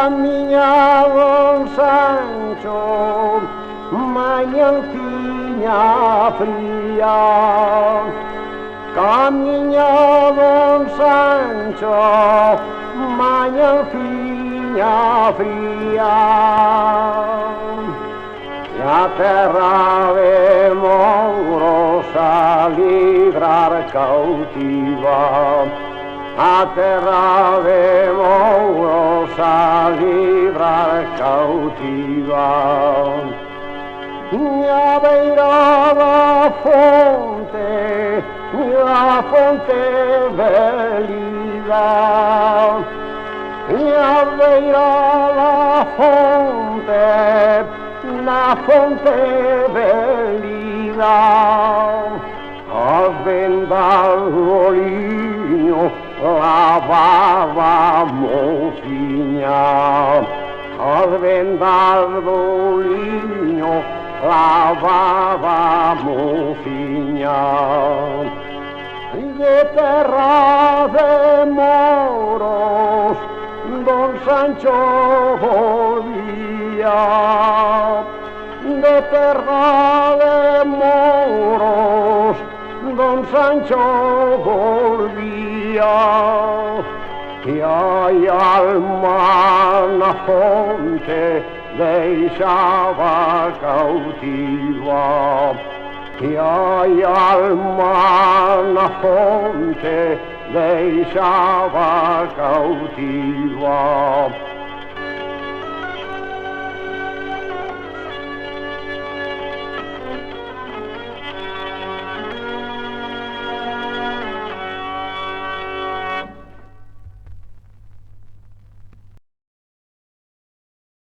Caminhava Sancho, manhã tinha fria. Caminhava Sancho, manhã tinha fria. E a terra de Mouros a livrar cautiva. A terra de Mouros a livrar cautiva. E a beira da fonte velida. E a beira da fonte velida. As vendas do linho lavava a mocinha. As vendas do linho lavava a mocinha. E de terra de Mouros Don Sancho volvía. De terra de Mouros Don Sancho volvía. E ai alma na fonte deixava cautiva. E ai alma na fonte deixava cautiva.